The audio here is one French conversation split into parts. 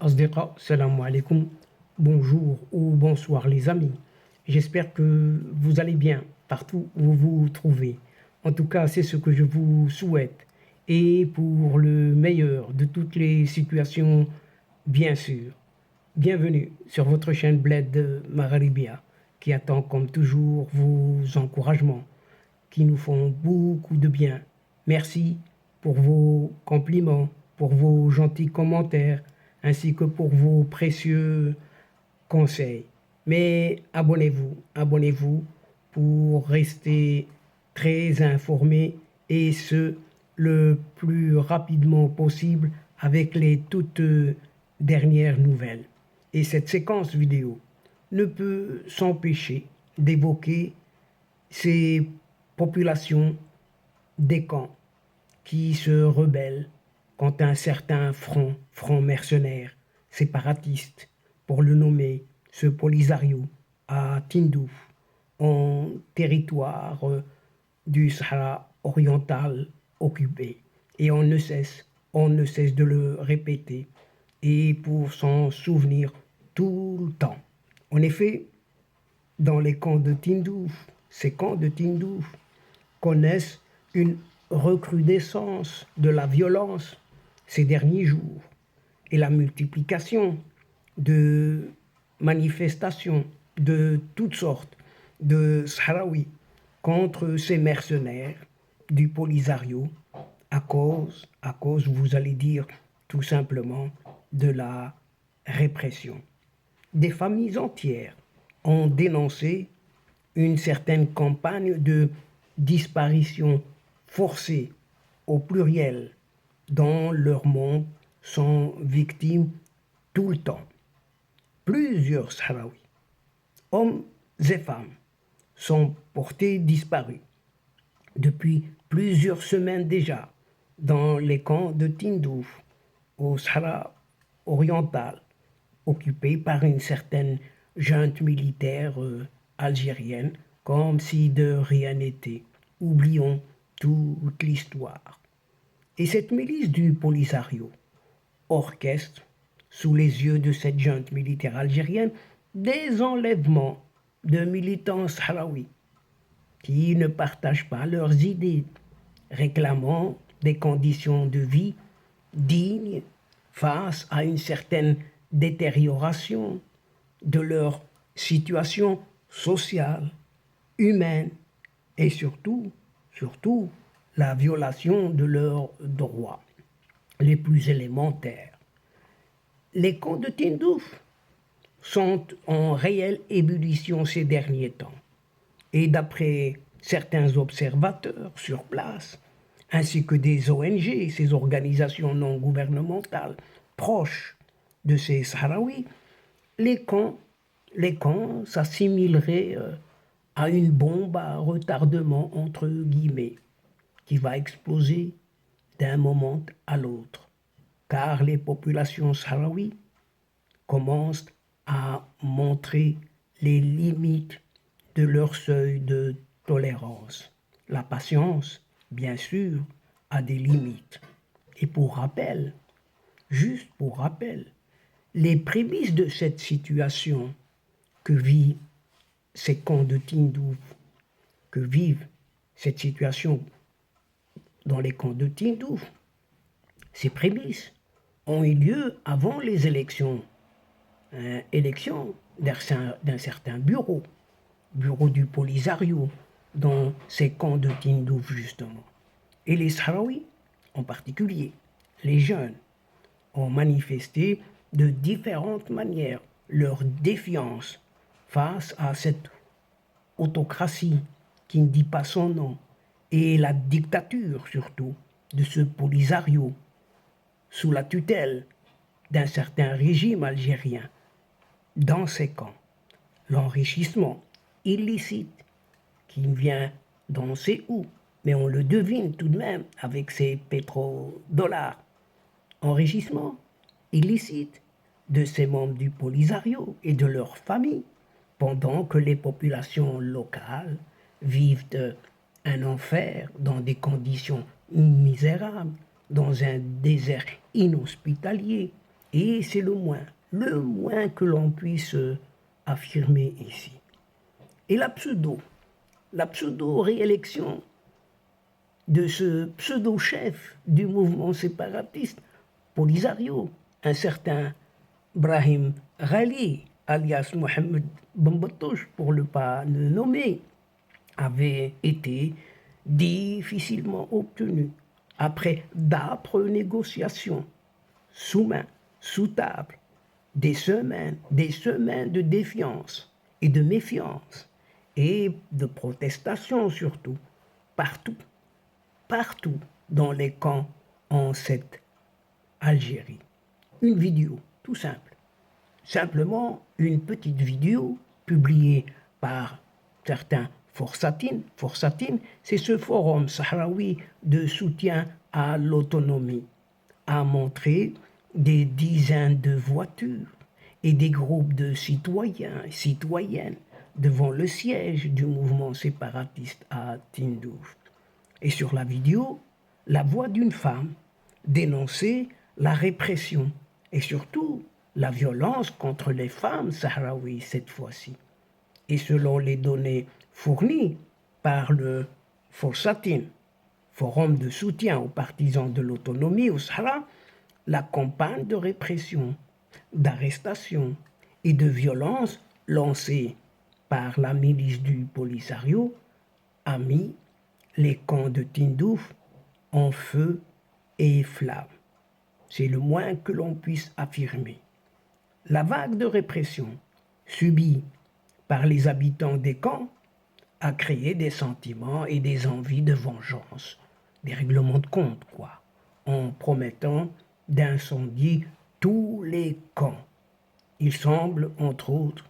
Asdiqa, salam alaikum, bonjour ou bonsoir les amis. J'espère que vous allez bien partout où vous vous trouvez. En tout cas, c'est ce que je vous souhaite. Et pour le meilleur de toutes les situations, bien sûr. Bienvenue sur votre chaîne Bled Magharibia qui attend comme toujours vos encouragements qui nous font beaucoup de bien. Merci pour vos compliments, pour vos gentils commentaires, ainsi que pour vos précieux conseils. Mais abonnez-vous pour rester très informé et ce, le plus rapidement possible avec les toutes dernières nouvelles. Et cette séquence vidéo ne peut s'empêcher d'évoquer ces populations des camps qui se rebellent contre un certain front mercenaire, séparatiste, pour le nommer, ce Polisario, à Tindouf, en territoire du Sahara oriental occupé. Et on ne cesse de le répéter, et pour s'en souvenir tout le temps. En effet, dans les camps de Tindouf, ces camps de Tindouf connaissent une recrudescence de la violence ces derniers jours et la multiplication de manifestations de toutes sortes de Sahraouis contre ces mercenaires du Polisario à cause, vous allez dire tout simplement, de la répression. Des familles entières ont dénoncé une certaine campagne de disparition forcée au pluriel dont leurs membres sont victimes tout le temps. Plusieurs Sahraouis, hommes et femmes, sont portés disparus depuis plusieurs semaines déjà dans les camps de Tindouf, au Sahara oriental, occupés par une certaine junte militaire algérienne, comme si de rien n'était. Oublions toute l'histoire. Et cette milice du Polisario orchestre, sous les yeux de cette junte militaire algérienne, des enlèvements de militants sahraouis qui ne partagent pas leurs idées, réclamant des conditions de vie dignes face à une certaine détérioration de leur situation sociale, humaine et surtout, la violation de leurs droits les plus élémentaires. Les camps de Tindouf sont en réelle ébullition ces derniers temps. Et d'après certains observateurs sur place, ainsi que des ONG, ces organisations non gouvernementales proches de ces Sahraouis, les camps s'assimileraient à une bombe à retardement, entre guillemets, qui va exploser d'un moment à l'autre, car les populations sahraouies commencent à montrer les limites de leur seuil de tolérance. La patience, bien sûr, a des limites. Et pour rappel, juste pour rappel, les prémices de cette situation que vit ces camps de Tindouf, que vivent cette situation dans les camps de Tindouf, ces prémices ont eu lieu avant les élections d'un certain bureau du Polisario, dans ces camps de Tindouf justement. Et les Sahraouis, en particulier, les jeunes, ont manifesté de différentes manières leur défiance face à cette autocratie qui ne dit pas son nom, et la dictature surtout de ce Polisario, sous la tutelle d'un certain régime algérien. Dans ces camps, l'enrichissement illicite qui vient d'on sait où, mais on le devine tout de même avec ces pétrodollars, enrichissement illicite de ces membres du Polisario et de leurs familles, pendant que les populations locales vivent un enfer dans des conditions misérables, dans un désert inhospitalier, Et c'est le moins que l'on puisse affirmer ici. Et la pseudo-réélection de ce pseudo-chef du mouvement séparatiste, Polisario, un certain Brahim Ghali, alias Mohamed Bambatouche, pour ne pas le nommer, avait été difficilement obtenu après d'âpres négociations, sous main, sous table, des semaines de défiance et de méfiance et de protestation surtout, partout, partout dans les camps en cette Algérie. Une vidéo, tout simple. Simplement une petite vidéo publiée par certains Forsatine. Forsatine, c'est ce forum sahraoui de soutien à l'autonomie, a montré des dizaines de voitures et des groupes de citoyens et citoyennes devant le siège du mouvement séparatiste à Tindouf. Et sur la vidéo, la voix d'une femme dénonçait la répression et surtout la violence contre les femmes sahraouies cette fois-ci. Et selon les données fournies par le Forsatine, forum de soutien aux partisans de l'autonomie au Sahara, la campagne de répression, d'arrestation et de violence lancée par la milice du Polisario a mis les camps de Tindouf en feu et flamme. C'est le moins que l'on puisse affirmer. La vague de répression subie par les habitants des camps a créé des sentiments et des envies de vengeance, des règlements de compte, quoi, en promettant d'incendier tous les camps. Il semble, entre autres,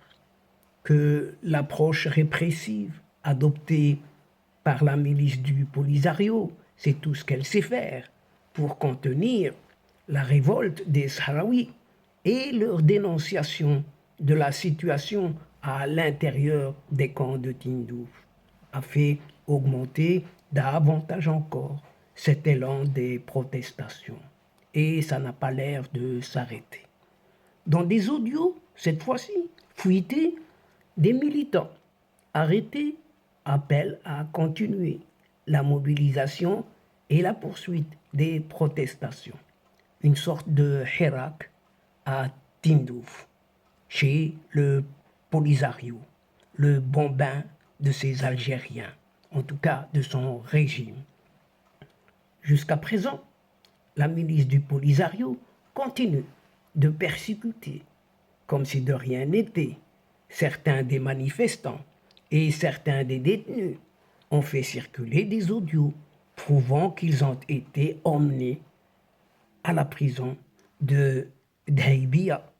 que l'approche répressive adoptée par la milice du Polisario, c'est tout ce qu'elle sait faire pour contenir la révolte des Sahraouis et leur dénonciation de la situation à l'intérieur des camps de Tindouf a fait augmenter davantage encore cet élan des protestations. Et ça n'a pas l'air de s'arrêter. Dans des audios, cette fois-ci, fuités, des militants arrêtés appellent à continuer la mobilisation et la poursuite des protestations. Une sorte de Hirak à Tindouf, chez le Polisario, le bambin de ces Algériens, en tout cas de son régime. Jusqu'à présent, la milice du Polisario continue de persécuter, comme si de rien n'était, certains des manifestants et certains des détenus ont fait circuler des audios prouvant qu'ils ont été emmenés à la prison de Dheibia,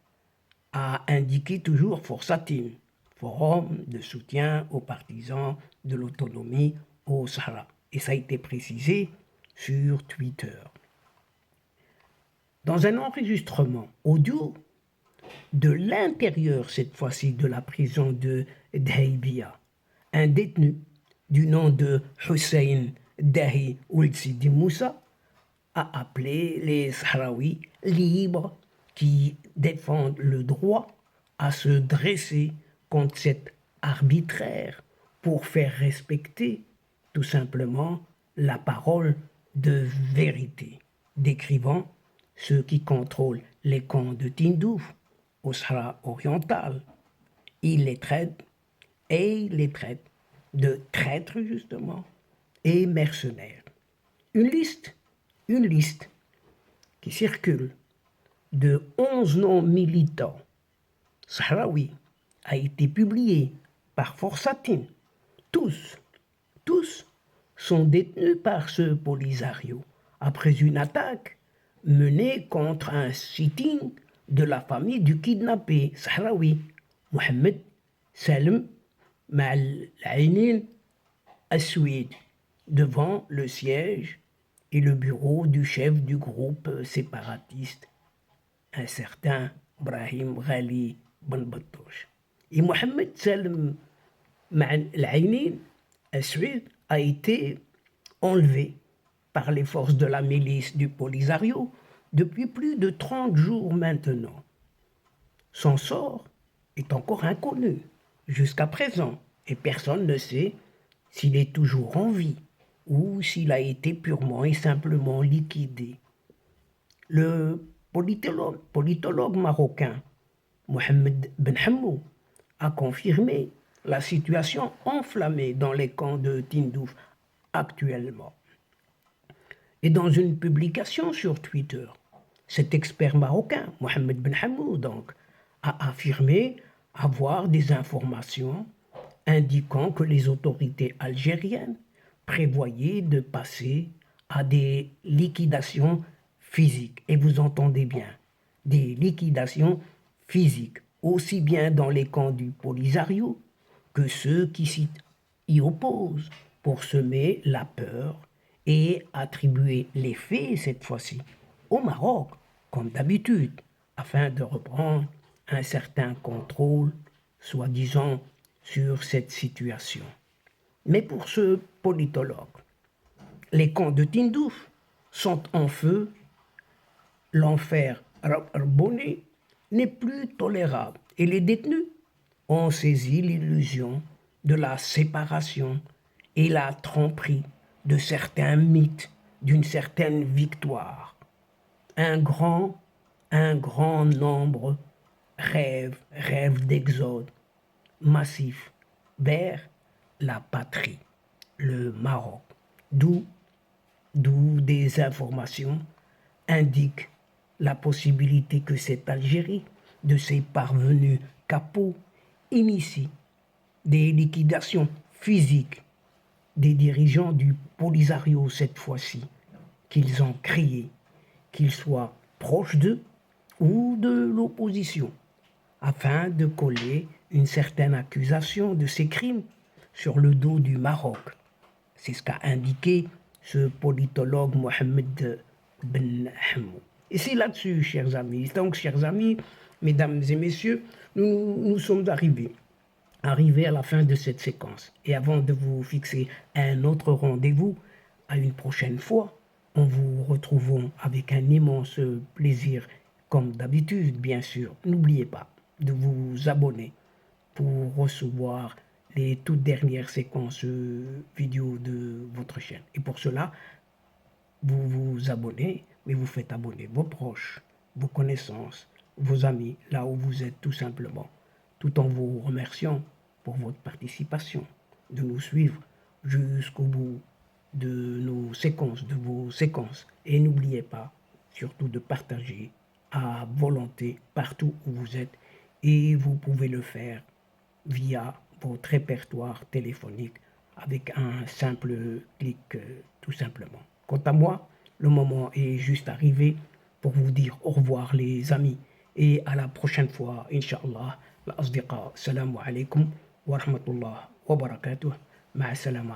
a indiqué toujours Forsatine, forum de soutien aux partisans de l'autonomie au Sahara. Et ça a été précisé sur Twitter. Dans un enregistrement audio de l'intérieur, cette fois-ci, de la prison de Dheibia, un détenu du nom de Hussein Dahi Ould Sidi Moussa a appelé les Sahraouis libres qui défendent le droit à se dresser contre cet arbitraire pour faire respecter tout simplement la parole de vérité, décrivant ceux qui contrôlent les camps de Tindouf au Sahara oriental. Il les traite de traîtres justement et mercenaires. Une liste qui circule de 11 noms militants sahraouis a été publiée par Forsatine. Tous sont détenus par ce Polisario après une attaque menée contre un sitting de la famille du kidnappé sahraoui Mohamed Salem Ma'al Ainin Aswid devant le siège et le bureau du chef du groupe séparatiste, un certain Brahim Ghali Bambatouche. Et Mohamed Salem Ma'al Ainin Aswid a été enlevé par les forces de la milice du Polisario depuis plus de 30 jours maintenant. Son sort est encore inconnu jusqu'à présent et personne ne sait s'il est toujours en vie ou s'il a été purement et simplement liquidé. Le politologue marocain Mohamed Ben Hammou a confirmé la situation enflammée dans les camps de Tindouf actuellement. Et dans une publication sur Twitter, cet expert marocain, Mohamed Ben Hammou, donc, a affirmé avoir des informations indiquant que les autorités algériennes prévoyaient de passer à des liquidations physiques. Et vous entendez bien, des liquidations physiques, aussi bien dans les camps du Polisario que ceux qui s'y opposent pour semer la peur et attribuer les faits, cette fois-ci, au Maroc, comme d'habitude, afin de reprendre un certain contrôle, soi-disant, sur cette situation. Mais pour ce politologue, les camps de Tindouf sont en feu, l'enfer Raboni n'est plus tolérable et les détenus ont saisi l'illusion de la séparation et la tromperie de certains mythes d'une certaine victoire. Un grand nombre rêve d'exode massif vers la patrie, le Maroc, d'où des informations indiquent la possibilité que cette Algérie, de ses parvenus capots, initie des liquidations physiques des dirigeants du Polisario cette fois-ci, qu'ils ont crié, qu'ils soient proches d'eux ou de l'opposition, afin de coller une certaine accusation de ces crimes sur le dos du Maroc. C'est ce qu'a indiqué ce politologue Mohamed Ben Hammou. Et c'est là-dessus, chers amis. Donc, chers amis, mesdames et messieurs, nous sommes arrivés à la fin de cette séquence. Et avant de vous fixer un autre rendez-vous, à une prochaine fois, on vous retrouvons avec un immense plaisir, comme d'habitude, bien sûr. N'oubliez pas de vous abonner pour recevoir les toutes dernières séquences vidéo de votre chaîne. Et pour cela, vous vous abonnez, mais vous faites abonner vos proches, vos connaissances, vos amis, là où vous êtes tout simplement, tout en vous remerciant pour votre participation, de nous suivre jusqu'au bout de vos séquences. Et n'oubliez pas, surtout, de partager à volonté partout où vous êtes. Et vous pouvez le faire via votre répertoire téléphonique avec un simple clic, tout simplement. Quant à moi, le moment est juste arrivé pour vous dire au revoir les amis et à la prochaine fois, Inch'Allah. الأصدقاء السلام عليكم ورحمة الله وبركاته مع السلامة